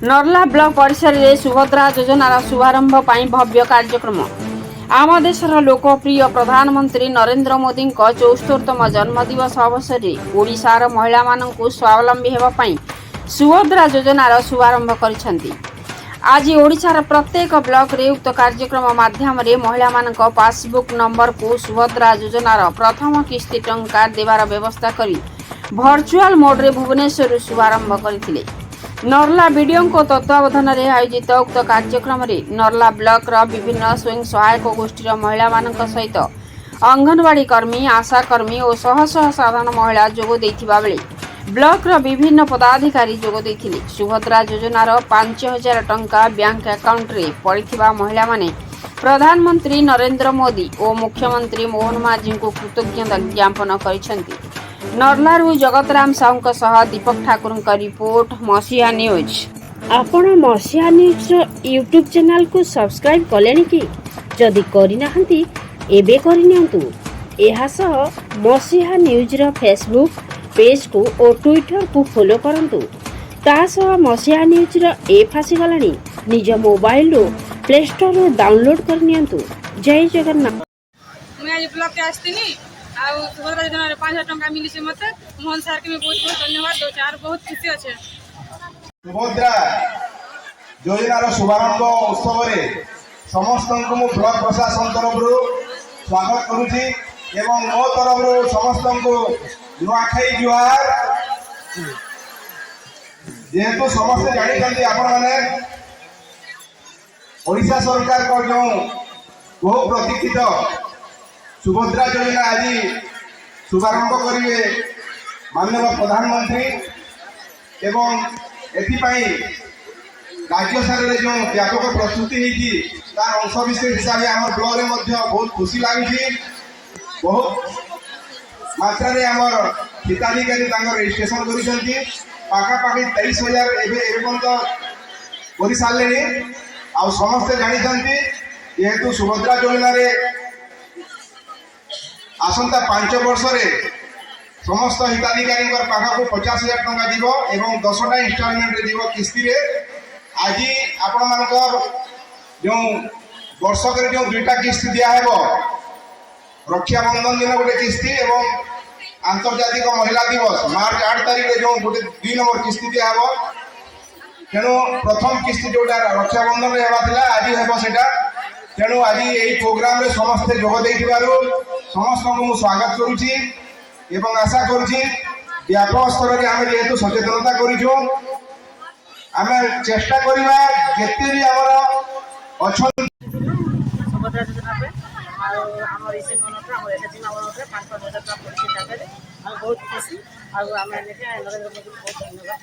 नर्ला block परिसर में सुभद्रा योजनार शुभारंभ पर भव्य कार्यक्रम। आम देशर लोकप्रिय प्रधानमंत्री नरेंद्र मोदी 74तम जन्मदिवस अवसर में ओडिशार महिला मानकु स्वावलंबी होगापी सुभद्रा योजनार शुभारंभ करिसेंती। आज ओडिशार प्रत्येक ब्लॉक रे उक्त कार्यक्रम माध्यम रे महिला मानक पासबुक नंबर को सुभद्रा योजनार प्रथम किस्ती टंका देवार व्यवस्था करी भर्चुआल मोड रे भुवनेश्वर शुभारंभ करथिले। नर्ला वीडियो तत्वावधान में आयोजित उक्त कार्यक्रम में नर्ला ब्लॉक विभिन्न स्वयं सहायक गोष्ठीर महिला मानक सहित अंगनवाड़ी कर्मी, आशा कर्मी और शह शह साधारण महिला जोग देथिबा बेले ब्लॉक विभिन्न पदाधिकारी जोग देथिले। सुभद्रा योजनार 5000 टंका बैंक अकाउंट रे पड़िथिबा महिला माने प्रधानमंत्री नरेंद्र मोदी और मुख्यमंत्री मोहन माझी को कृतज्ञता ज्ञापन करिसेंती। नर्लारू जगतराम साहू सह दीपक ठाकुर का रिपोर्ट मसीहा न्यूज। आपण मसीहा न्यूज यूट्यूब चैनल को सब्सक्राइब कले कि जदि करना एबे करनियंतु। एहा सह मसीहा न्यूज रो फेसबुक पेज को और ट्विटर को फॉलो करंतु। ता सह मसीहा न्यूज रो ऐप आसी गलानी निज मोबाइल रो प्ले स्टोर रो डाउनलोड करनियंतु। जय जगन्नाथ। मैं आज ब्लॉक के आस्तिनी आ सुभद्रा योजना 5000 टंका मिली मत मोहन सर के बहुत बहुत धन्यवाद दौचे और बहुत खुशी अच्छे। सुभद्रा योजनार शुभारंभ उत्सव में समस्त को ब्लॉक प्रशासन तरफ स्वागत करुच्ची एवं मो तरफ समस्त को नुआखाई जुहार। जेहेतु समस्ते जानते आपण मैंने ओडिशा सरकार को जो बहु प्रतीक्षित सुभद्रा योजना आज शुभारंभ करेंगे माननीय प्रधानमंत्री एवं एथिपाई राज्य सारे जो व्यापक प्रस्तुति होती तार अंश विशेष हिसाब से आम ब्लॉक में बहुत खुशी लगी। बहुत मात्रा आम हिताधिकारी रजिस्ट्रेशन करपाखापाखि 23,000 एवं कर सारे आ समस्ते जानते जेहेतु सुभद्रा योजना आसंता 5 वर्ष समस्त हिताधिकारी पाखा को 50,000 टंका दीब एवं 10टा इंस्टॉलमेंट दीब किस्ती रे। आज आपण मानकर जो वर्षक जो 2टा किस्ती दिया है रक्षाबंधन दिन गोटे किस्ती एवं आंतर्जातिक महिला दिवस मार्च 8 तारीख जो गोटे 2 नंबर किस्ती दिया है। तेणु प्रथम किस्ती जोटा रक्षाबंधन रे हेबा आज हेबो सेटा। तेणु आज यही प्रोग्राम रे समस्ते जोग देइथिबारु समस्त को स्वागत करुच्ची एवं आशा करुच्ची व्यापक स्तर में आम जेहेतु सचेतनता करूँ आम चेष्टा करवा जिते भी आम अच्छा सुभद्रा योजना पे आम रिसीव मनोटे आम एसएचजी मनोटे 5,000 टका पड़े बहुत खुशी आम नरेंद्र मोदी को बहुत धन्यवाद।